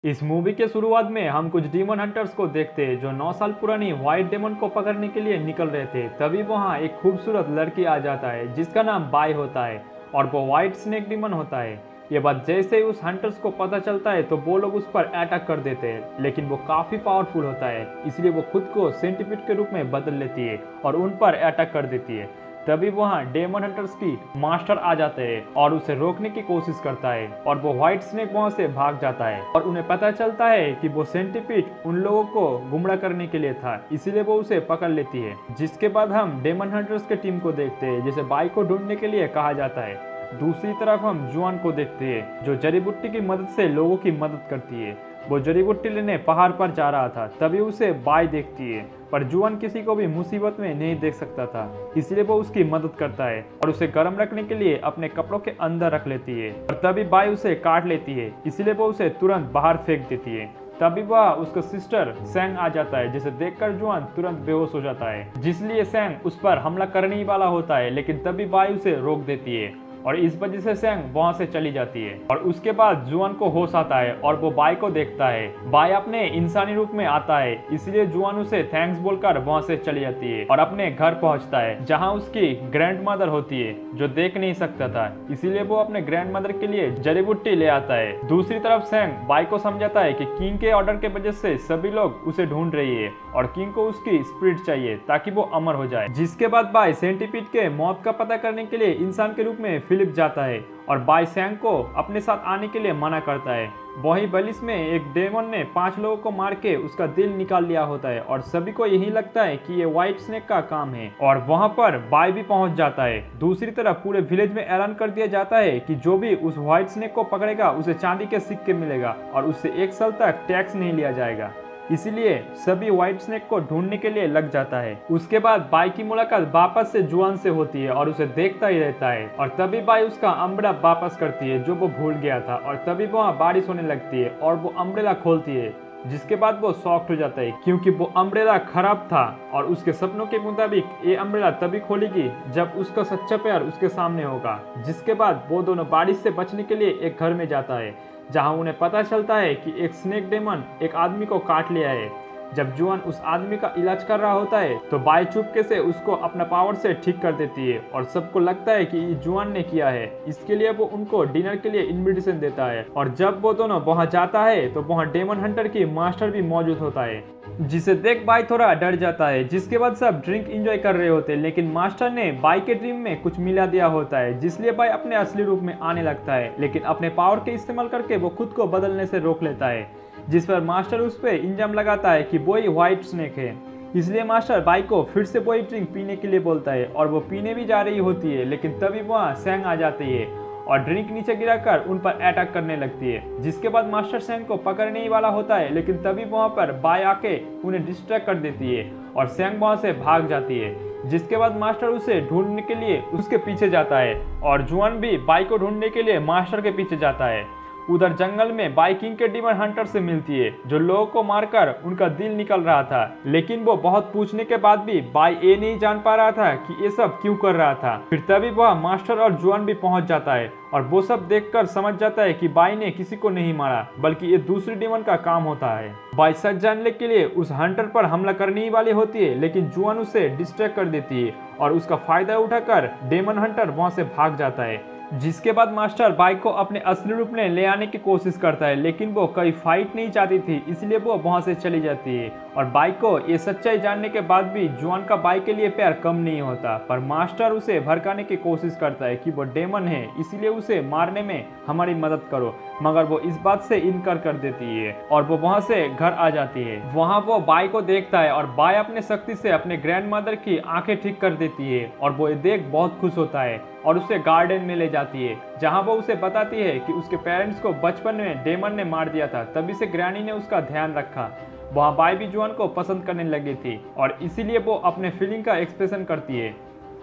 इस मूवी के शुरुआत में हम कुछ डीमन हंटर्स को देखते हैं जो 9 साल पुरानी व्हाइट डेमन को पकड़ने के लिए निकल रहे थे। तभी वहां एक खूबसूरत लड़की आ जाता है जिसका नाम बाय होता है और वो व्हाइट स्नेक डीमन होता है। ये बात जैसे ही उस हंटर्स को पता चलता है तो वो लोग उस पर अटैक कर देते हैं, लेकिन वो काफी पावरफुल होता है इसलिए वो खुद को सेंटीपीड के रूप में बदल लेती है और उन पर अटैक कर देती है। तभी वहां डेमन हंटर्स की मास्टर आ जाते हैं और उसे रोकने की कोशिश करता है और वो व्हाइट स्नेक वहां से भाग जाता है और उन्हें पता चलता है कि वो सेंटीपीड उन लोगों को गुमराह करने के लिए था, इसीलिए वो उसे पकड़ लेती है। जिसके बाद हम डेमन हंटर्स के टीम को देखते हैं जिसे बाई को ढूंढने के लिए कहा जाता है। दूसरी तरफ हम जुआन को देखते हैं जो जड़ी बूटी की मदद से लोगों की मदद करती है। वो जड़ी बूटी लेने पहाड़ पर जा रहा था, तभी उसे बाई देखती है, पर जुआन किसी को भी मुसीबत में नहीं देख सकता था, इसलिए वो उसकी मदद करता है और उसे गर्म रखने के लिए अपने कपड़ों के अंदर रख लेती है। और तभी बाई उसे काट लेती है, इसलिए वो उसे तुरंत बाहर फेंक देती है। तभी वह उसका सिस्टर सैंग आ जाता है जिसे देखकर जुआन तुरंत बेहोश हो जाता है, जिसलिए सैंग उस पर हमला करने ही वाला होता है, लेकिन तभी बाई उसे रोक देती है और इस वजह से सैंग वहां से चली जाती है। और उसके बाद जुआन को होश आता है और वो बाई को देखता है। बाई अपने इंसानी रूप में आता है, इसलिए जुआन उसे थैंक्स बोलकर वहां से चली जाती है और अपने घर पहुंचता है जहां उसकी ग्रैंड मदर होती है जो देख नहीं सकता था, इसीलिए वो अपने ग्रैंड मदर के लिए जड़ी बूटी ले आता है। दूसरी तरफ सैंग बाई को समझाता है कि किंग के ऑर्डर के वजह से सभी लोग उसे ढूंढ रही है और किंग को उसकी स्पिरिट चाहिए ताकि वो अमर हो जाए। जिसके बाद बाई सेंटीपीड के मौत का पता करने के लिए इंसान के रूप में फिलिप जाता है और बाई सैंग को अपने साथ आने के लिए मना करता है। वहीं बलिस में एक डेमन ने 5 लोगों को मार के उसका दिल निकाल लिया होता है और सभी को यही लगता है कि ये व्हाइट स्नेक का काम है और वहां पर बाई भी पहुंच जाता है। दूसरी तरफ पूरे विलेज में ऐलान कर दिया जाता है कि जो भी उस व्हाइट स्नेक को पकड़ेगा उसे चांदी के सिक्के मिलेगा और उससे 1 साल तक टैक्स नहीं लिया जाएगा, इसीलिए सभी व्हाइट स्नेक को ढूंढने के लिए लग जाता है। उसके बाद बाई की मुलाकात वापस से जुआन से होती है और उसे देखता ही रहता है और तभी बाई उसका अम्ब्रेला वापस करती है जो वो भूल गया था और तभी वहाँ बारिश होने लगती है और वो अम्ब्रेला खोलती है, जिसके बाद वो शॉक्ड हो जाता है क्योंकि वो अम्ब्रेला खराब था और उसके सपनों के मुताबिक ये अम्ब्रेला तभी खोलेगी जब उसका सच्चा प्यार उसके सामने होगा। जिसके बाद वो दोनों बारिश से बचने के लिए एक घर में जाता है जहां उन्हें पता चलता है कि एक स्नेक डेमन एक आदमी को काट लिया है। जब जुआन उस आदमी का इलाज कर रहा होता है तो बाई चुपके से उसको अपना पावर से ठीक कर देती है और सबको लगता है कि ये जुआन ने किया है। इसके लिए वो उनको डिनर के लिए इनविटेशन देता है और जब वो दोनों वहां जाता है तो वहां डेमन हंटर की मास्टर भी मौजूद होता है, जिसे देख बाई थोड़ा डर जाता है। जिसके बाद सब ड्रिंक एंजॉय कर रहे होते हैं, लेकिन मास्टर ने बाई के ड्रीम में कुछ मिला दिया होता है जिसलिए बाई अपने असली रूप में आने लगता है, लेकिन अपने पावर के इस्तेमाल करके वो खुद को बदलने से रोक लेता है। जिस पर मास्टर उस पर इल्जाम लगाता है कि वो ही व्हाइट स्नेक है, इसलिए मास्टर बाई को फिर से वही ड्रिंक पीने के लिए बोलता है और वो पीने भी जा रही होती है, लेकिन तभी वहाँ सैंग आ जाती है और ड्रिंक नीचे गिराकर उन पर अटैक करने लगती है। जिसके बाद मास्टर सैंग को पकड़ने ही वाला होता है, लेकिन तभी वहां पर बाई आके उन्हें डिस्ट्रैक्ट कर देती है और सैंग वहां से भाग जाती है। जिसके बाद मास्टर उसे ढूंढने के लिए उसके पीछे जाता है और जुआन भी बाई को ढूंढने के लिए मास्टर के पीछे जाता है। उधर जंगल में बाई किंग के डीमन हंटर से मिलती है जो लोगों को मारकर उनका दिल निकल रहा था, लेकिन वो बहुत पूछने के बाद भी बाई ये नहीं जान पा रहा था कि ये सब क्यों कर रहा था। फिर तभी वह मास्टर और जुआन भी पहुंच जाता है और वो सब देखकर समझ जाता है कि बाई ने किसी को नहीं मारा बल्कि ये दूसरी डेमन का काम होता है। बाई सच जानने के लिए उस हंटर पर हमला करने ही वाली होती है, लेकिन जुआन उसे डिस्ट्रैक्ट कर देती है और उसका फायदा उठाकर डेमन हंटर वहां से भाग जाता है। जिसके बाद मास्टर बाई को अपने असली रूप में ले आने की कोशिश करता है, लेकिन वो कहीं फाइट नहीं चाहती थी, इसलिए वो वहां से चली जाती है। और बाई को ये सच्चाई जानने के बाद भी जुआन का बाई के लिए प्यार कम नहीं होता, पर मास्टर उसे भड़काने की कोशिश करता है कि वो डेमन है इसलिए उसे मारने में हमारी मदद करो, मगर वो इस बात से इनकार कर देती है और वो वहां से घर आ जाती है। वहां वो बाई को देखता है और बाई अपने शक्ति से अपने ग्रैंड मदर की आंखें ठीक कर देती है और वो ये देख बहुत खुश होता है और उसे गार्डन में ले जाती है जहां वो उसे बताती है कि उसके पेरेंट्स को बचपन में डेमन ने मार दिया था, तभी से ग्रैनी ने उसका ध्यान रखा। वहां बाई भी जुआन को पसंद करने लगी थी और इसीलिए वो अपने फीलिंग का एक्सप्रेशन करती है।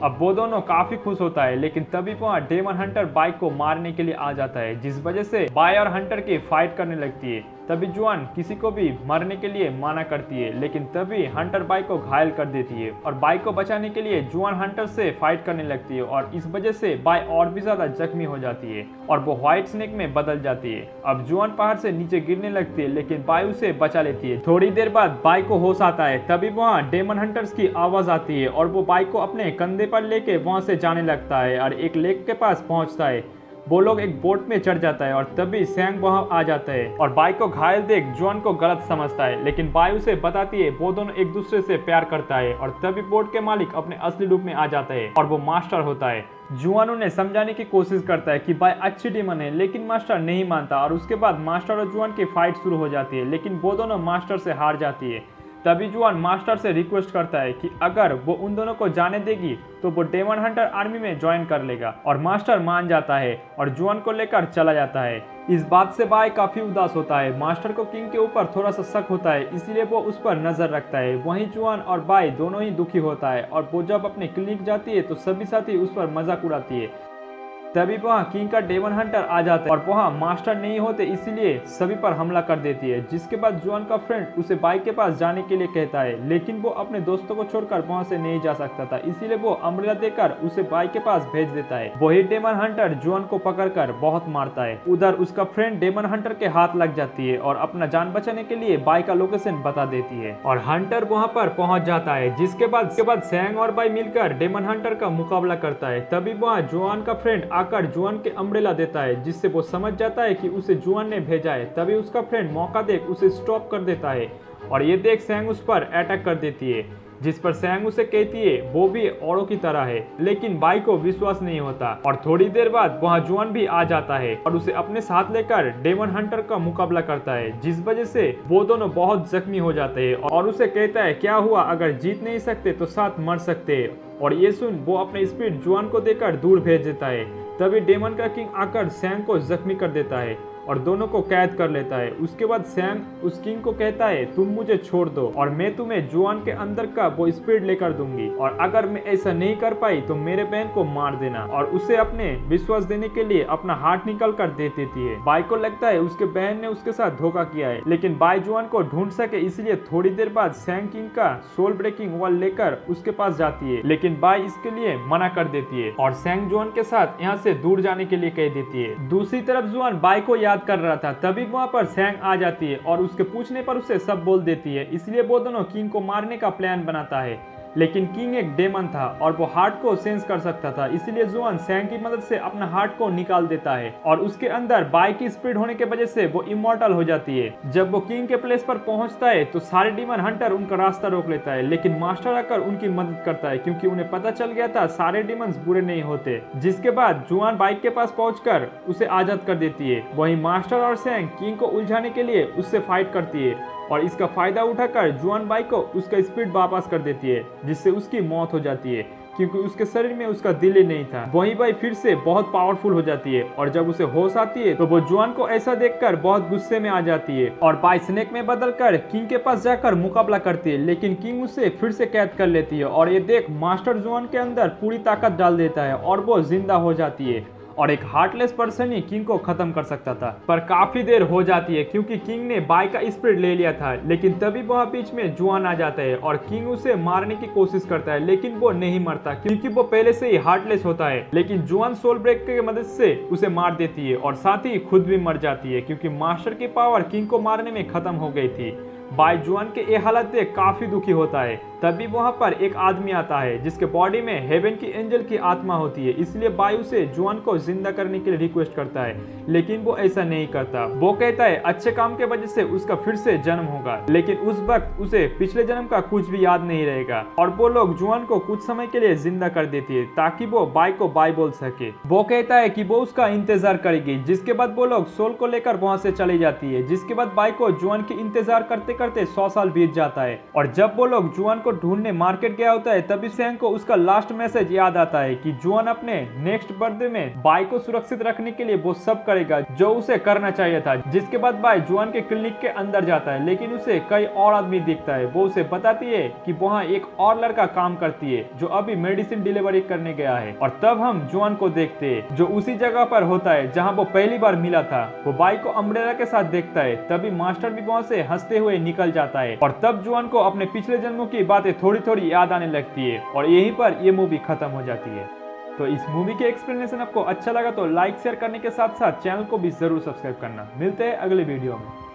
अब वो दोनों काफी खुश होता है, लेकिन तभी वहाँ डेमन हंटर बाई को मारने के लिए आ जाता है, जिस वजह से बाई और हंटर की फाइट करने लगती है। तभी जुआन किसी को भी मरने के लिए माना करती है, लेकिन तभी हंटर बाई को घायल कर देती है और बाई को बचाने के लिए जुआन हंटर से फाइट करने लगती है और इस वजह से बाई और भी ज्यादा जख्मी हो जाती है और वो व्हाइट स्नेक में बदल जाती है। अब जुआन पहाड़ से नीचे गिरने लगती है, लेकिन बाई उसे बचा लेती है। थोड़ी देर बाद बाई को होश आता है, तभी वहाँ डेमन हंटर्स की आवाज आती है और वो बाई को अपने कंधे पर लेके वहां से जाने लगता है और एक लेक के पास पहुंचता है। वो लोग एक बोट में चढ़ जाता है और तभी सैंग वहां आ जाता है और बाई को घायल देख जुआन को गलत समझता है, लेकिन बाई उसे बताती है वो दोनों एक दूसरे से प्यार करता है और तभी बोट के मालिक अपने असली रूप में आ जाता है और वो मास्टर होता है। जुआन उन्हें समझाने की कोशिश करता है कि बाई अच्छी डीमन है, लेकिन मास्टर नहीं मानता और उसके बाद मास्टर और जुआन की फाइट शुरू हो जाती है, लेकिन वो दोनों मास्टर से हार जाती है। तभी जुआन मास्टर से रिक्वेस्ट करता है कि अगर वो उन दोनों को जाने देगी तो वो डेमन हंटर आर्मी में ज्वाइन कर लेगा और मास्टर मान जाता है और जुआन को लेकर चला जाता है। इस बात से बाई काफी उदास होता है। मास्टर को किंग के ऊपर थोड़ा सा शक होता है, इसलिए वो उस पर नजर रखता है। वहीं जुआन और बाई दोनों ही दुखी होता है और वो जब अपने क्लिनिक जाती है तो सभी साथी उस पर मजाक उड़ाती है। तभी वहाँ किंग का डेमन हंटर आ जाता है और वहाँ मास्टर नहीं होते, इसलिए सभी पर हमला कर देती है। जिसके बाद जुआन का फ्रेंड उसे बाई के पास जाने के लिए कहता है, लेकिन वो अपने दोस्तों को छोड़कर वहाँ से नहीं जा सकता था, इसीलिए वो अम्ब्रेला देकर उसे बाई के पास भेज देता है। वही डेमन हंटर जुआन को पकड़कर बहुत मारता है। उधर उसका फ्रेंड डेमन हंटर के हाथ लग जाती है और अपना जान बचाने के लिए बाई का लोकेशन बता देती है और हंटर वहाँ पर पहुँच जाता है। जिसके बाद सैंग और बाई मिलकर डेमन हंटर का मुकाबला करता है। तभी वहाँ जुआन का फ्रेंड आकर जुआन के अम्ब्रेला देता है, जिससे वो समझ जाता है कि उसे जुआन ने भेजा है। तभी उसका फ्रेंड मौका देख उसे स्टॉप कर देता है और ये देख सैंग उस पर अटैक कर देती है, जिस पर सैंग उसे कहती है वो भी औरों की तरह है, लेकिन बाई को विश्वास नहीं होता और थोड़ी देर बाद वहाँ जुआन भी आ जाता है और उसे अपने साथ लेकर डेमन हंटर का मुकाबला करता है, जिस वजह से वो दोनों बहुत जख्मी हो जाते हैं और उसे कहता है क्या हुआ, अगर जीत नहीं सकते तो साथ मर सकते हैं। और ये सुन वो अपने स्पीड जुआन को देकर दूर भेज देता है। तभी डेमन का किंग आकर सैंग को जख्मी कर देता है और दोनों को कैद कर लेता है। उसके बाद सैंग उस किंग को कहता है तुम मुझे छोड़ दो और मैं तुम्हें जुआन के अंदर का वो स्पीड लेकर दूंगी और अगर मैं ऐसा नहीं कर पाई तो मेरे बहन को मार देना, और उसे अपने विश्वास देने के लिए अपना हाथ निकल कर दे देती है। बाई को लगता है उसके बहन ने उसके साथ धोखा किया है, लेकिन बाई जुआन को ढूंढ सके इसलिए थोड़ी देर बाद सैंग किंग का सोल ब्रेकिंग वॉल लेकर उसके पास जाती है, लेकिन बाई इसके लिए मना कर देती है और सैंग जुआन के साथ यहाँ से दूर जाने के लिए कह देती है। दूसरी तरफ जुआन बाई को याद कर रहा था, तभी वहाँ पर सैंग आ जाती है और उसके पूछने पर उसे सब बोल देती है। इसलिए वो दोनों किंग को मारने का प्लान बनाता है, लेकिन किंग एक डेमन था और वो हार्ट को सेंस कर सकता था, इसलिए जुआन सैंग की मदद से अपना हार्ट को निकाल देता है और उसके अंदर बाई की स्पीड होने की वजह से वो इमॉर्टल हो जाती है। जब वो किंग के प्लेस पर पहुंचता है तो सारे डेमन हंटर उनका रास्ता रोक लेता है, लेकिन मास्टर आकर उनकी मदद करता है क्योंकि उन्हें पता चल गया था सारे डेमन्स बुरे नहीं होते। जिसके बाद जुआन बाई के पास पहुंचकर उसे आजाद कर देती है। वहीं मास्टर और सैंग किंग को उलझाने के लिए उससे फाइट करती है और इसका फायदा उठाकर जुआन बाई को उसका स्पीड वापस कर देती है, जिससे उसकी मौत हो जाती है क्योंकि उसके शरीर में उसका दिल ही नहीं था। वहीं बाई फिर से बहुत पावरफुल हो जाती है और जब उसे होश आती है तो वो जुआन को ऐसा देखकर बहुत गुस्से में आ जाती है और बाई स्नेक में बदलकर किंग के पास जाकर मुकाबला करती है, लेकिन किंग उसे फिर से कैद कर लेती है और ये देख मास्टर जुआन के अंदर पूरी ताकत डाल देता है और वो जिंदा हो जाती है और एक हार्टलेस पर्सन ही किंग को खत्म कर सकता था। पर काफी देर हो जाती है क्योंकि किंग ने बाई का स्पीड ले लिया था, लेकिन तभी वहाँ बीच में जुआन आ जाता है और किंग उसे मारने की कोशिश करता है, लेकिन वो नहीं मरता क्योंकि वो पहले से ही हार्टलेस होता है। लेकिन जुआन सोल ब्रेक की मदद से उसे मार देती है और साथ ही खुद भी मर जाती है क्योंकि मास्टर की पावर किंग को मारने में खत्म हो गई थी। बाई जुआन के ये हालत देख काफी दुखी होता है। तभी वहाँ पर एक आदमी आता है जिसके बॉडी में हेवन की एंजल की आत्मा होती है, इसलिए बाई उसे जुआन को जिंदा करने के लिए रिक्वेस्ट करता है, लेकिन वो ऐसा नहीं करता। वो कहता है अच्छे काम के वजह से उसका फिर से जन्म होगा, लेकिन उस वक्त उसे पिछले जन्म का कुछ भी याद नहीं रहेगा और वो लोग जुआन को कुछ समय के लिए जिंदा कर देती है ताकि वो बाई को बाई बोल सके। वो कहता है कि वो उसका इंतजार करेगी। जिसके बाद वो लोग सोल को लेकर वहाँ से चली जाती है। जिसके बाद बाई को जुआन की इंतजार करते करते 100 साल बीत जाता है और जब वो लोग जुआन को ढूंढने मार्केट गया होता है तभी सेंग को उसका लास्ट मैसेज याद आता है कि जुआन अपने नेक्स्ट बर्थडे में बाई को सुरक्षित रखने के लिए वो सब करेगा जो उसे करना चाहिए था। जिसके बाद बाई जुआन के क्लिनिक के अंदर जाता है लेकिन उसे कई और आदमी दिखता है। वो उसे बताती है कि वहाँ एक और लड़का काम करती है जो अभी मेडिसिन डिलीवरी करने गया है और तब हम जुआन को देखते हैं जो उसी जगह पर होता है जहाँ वो पहली बार मिला था। वो बाई को अम्ब्रेला के साथ देखता है तभी मास्टर भी वहाँ से हंसते हुए निकल जाता है और तब जुआन को अपने पिछले जन्मों की बातें थोड़ी थोड़ी याद आने लगती है और यहीं पर ये मूवी खत्म हो जाती है। तो इस मूवी के एक्सप्लेनेशन आपको अच्छा लगा तो लाइक शेयर करने के साथ साथ चैनल को भी जरूर सब्सक्राइब करना। मिलते हैं अगले वीडियो में।